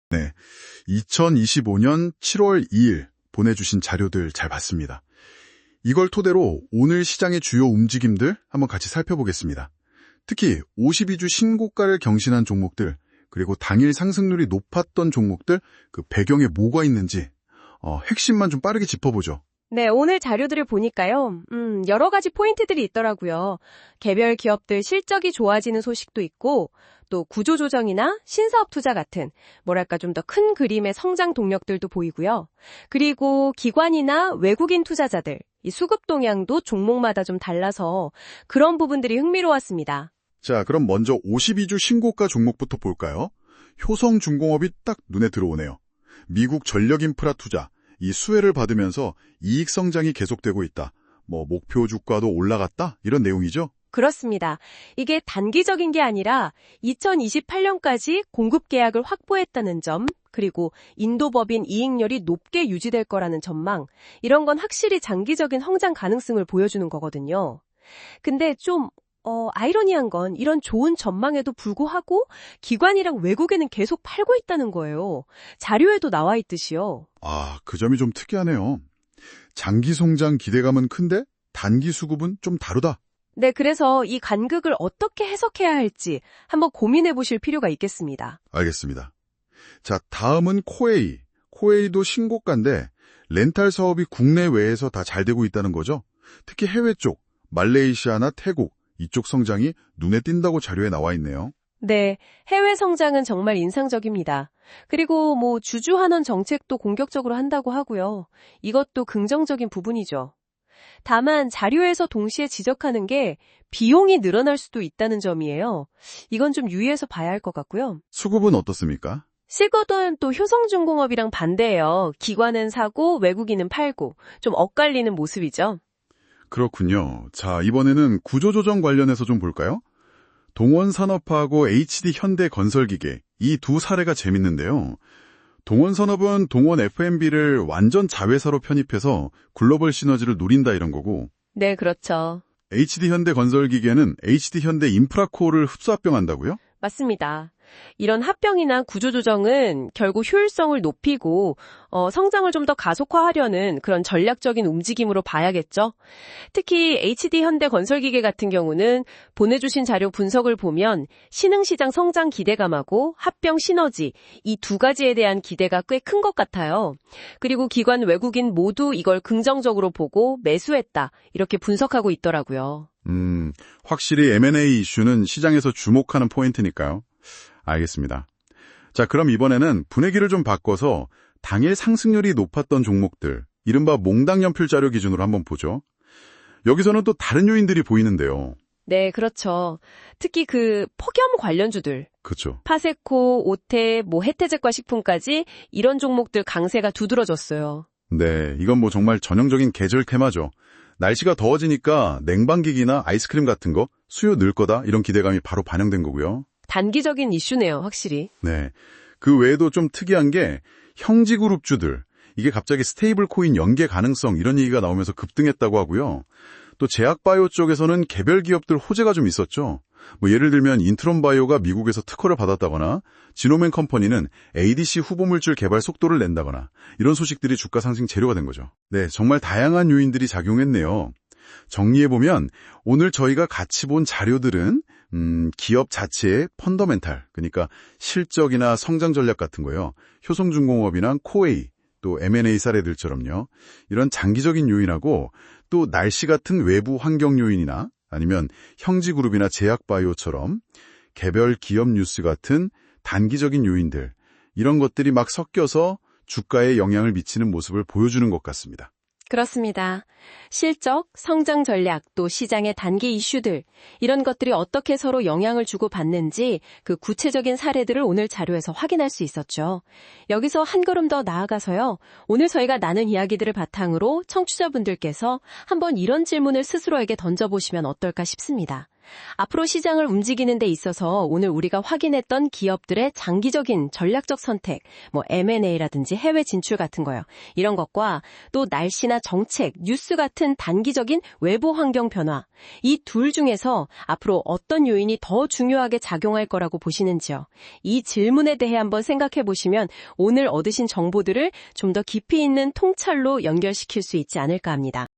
네, 2025년 7월 2일 보내주신 자료들 잘 봤습니다. 이걸 토대로 오늘 시장의 주요 움직임들 한번 같이 살펴보겠습니다. 특히 52주 신고가를 경신한 종목들, 그리고 당일 상승률이 높았던 종목들, 그 배경에 뭐가 있는지 핵심만 좀 빠르게 짚어보죠. 네, 오늘 자료들을 보니까요. 여러 가지 포인트들이 있더라고요. 개별 기업들 실적이 좋아지는 소식도 있고, 또 구조조정이나 신사업 투자 같은 뭐랄까 좀 더 큰 그림의 성장 동력들도 보이고요. 그리고 기관이나 외국인 투자자들, 이 수급 동향도 종목마다 좀 달라서 그런 부분들이 흥미로웠습니다. 자, 그럼 먼저 52주 신고가 종목부터 볼까요? 효성중공업이 딱 눈에 들어오네요. 미국 전력인프라 투자, 이 수혜를 받으면서 이익 성장이 계속되고 있다. 목표 주가도 올라갔다? 이런 내용이죠? 그렇습니다. 이게 단기적인 게 아니라 2028년까지 공급 계약을 확보했다는 점, 그리고 인도법인 이익률이 높게 유지될 거라는 전망, 이런 건 확실히 장기적인 성장 가능성을 보여주는 거거든요. 근데 좀 아이러니한 건 이런 좋은 전망에도 불구하고 기관이랑 외국에는 계속 팔고 있다는 거예요. 자료에도 나와 있듯이요. 아, 그 점이 좀 특이하네요. 장기 성장 기대감은 큰데 단기 수급은 좀 다르다. 네, 그래서 이 간극을 어떻게 해석해야 할지 한번 고민해 보실 필요가 있겠습니다. 알겠습니다. 자, 다음은 코웨이. 코웨이도 신고가인데 렌탈 사업이 국내외에서 다 잘 되고 있다는 거죠. 특히 해외 쪽, 말레이시아나 태국, 이쪽 성장이 눈에 띈다고 자료에 나와 있네요. 네, 해외 성장은 정말 인상적입니다. 그리고 주주환원 정책도 공격적으로 한다고 하고요. 이것도 긍정적인 부분이죠. 다만 자료에서 동시에 지적하는 게 비용이 늘어날 수도 있다는 점이에요. 이건 좀 유의해서 봐야 할 것 같고요. 수급은 어떻습니까? 실거돈 또 효성중공업이랑 반대예요. 기관은 사고 외국인은 팔고 좀 엇갈리는 모습이죠. 그렇군요. 자, 이번에는 구조조정 관련해서 좀 볼까요? 동원산업하고 HD현대건설기계, 이 두 사례가 재밌는데요. 동원산업은 동원 F&B를 완전 자회사로 편입해서 글로벌 시너지를 노린다 이런 거고, 네, 그렇죠. HD현대건설기계는 HD현대인프라코어를 흡수합병한다고요? 맞습니다. 이런 합병이나 구조조정은 결국 효율성을 높이고 성장을 좀 더 가속화하려는 그런 전략적인 움직임으로 봐야겠죠. 특히 HD현대건설기계 같은 경우는 보내주신 자료 분석을 보면 신흥시장 성장 기대감하고 합병 시너지 이 두 가지에 대한 기대가 꽤 큰 것 같아요. 그리고 기관 외국인 모두 이걸 긍정적으로 보고 매수했다 이렇게 분석하고 있더라고요. 확실히 M&A 이슈는 시장에서 주목하는 포인트니까요. 알겠습니다. 자, 그럼 이번에는 분위기를 좀 바꿔서 당일 상승률이 높았던 종목들, 이른바 몽당연필 자료 기준으로 한번 보죠. 여기서는 또 다른 요인들이 보이는데요. 네, 그렇죠. 특히 그 폭염 관련주들. 그렇죠. 파세코, 오테, 혜태제과 식품까지 이런 종목들 강세가 두드러졌어요. 네, 이건 정말 전형적인 계절 테마죠. 날씨가 더워지니까 냉방기기나 아이스크림 같은 거 수요 늘 거다 이런 기대감이 바로 반영된 거고요. 단기적인 이슈네요, 확실히. 네, 그 외에도 좀 특이한 게 형지그룹주들, 이게 갑자기 스테이블 코인 연계 가능성 이런 얘기가 나오면서 급등했다고 하고요. 또 제약바이오 쪽에서는 개별 기업들 호재가 좀 있었죠. 예를 들면 인트론바이오가 미국에서 특허를 받았다거나 지노맨 컴퍼니는 ADC 후보물질 개발 속도를 낸다거나 이런 소식들이 주가 상승 재료가 된 거죠. 네, 정말 다양한 요인들이 작용했네요. 정리해보면 오늘 저희가 같이 본 자료들은 기업 자체의 펀더멘탈, 그러니까 실적이나 성장 전략 같은 거요. 효성중공업이나 코웨이, 또 M&A 사례들처럼요. 이런 장기적인 요인하고 또 날씨 같은 외부 환경 요인이나 아니면 형지그룹이나 제약바이오처럼 개별 기업 뉴스 같은 단기적인 요인들, 이런 것들이 막 섞여서 주가에 영향을 미치는 모습을 보여주는 것 같습니다. 그렇습니다. 실적, 성장 전략, 또 시장의 단기 이슈들, 이런 것들이 어떻게 서로 영향을 주고받는지 그 구체적인 사례들을 오늘 자료에서 확인할 수 있었죠. 여기서 한 걸음 더 나아가서요. 오늘 저희가 나눈 이야기들을 바탕으로 청취자분들께서 한번 이런 질문을 스스로에게 던져보시면 어떨까 싶습니다. 앞으로 시장을 움직이는 데 있어서 오늘 우리가 확인했던 기업들의 장기적인 전략적 선택, M&A라든지 해외 진출 같은 거요. 이런 것과 또 날씨나 정책, 뉴스 같은 단기적인 외부 환경 변화, 이 둘 중에서 앞으로 어떤 요인이 더 중요하게 작용할 거라고 보시는지요? 이 질문에 대해 한번 생각해 보시면 오늘 얻으신 정보들을 좀 더 깊이 있는 통찰로 연결시킬 수 있지 않을까 합니다.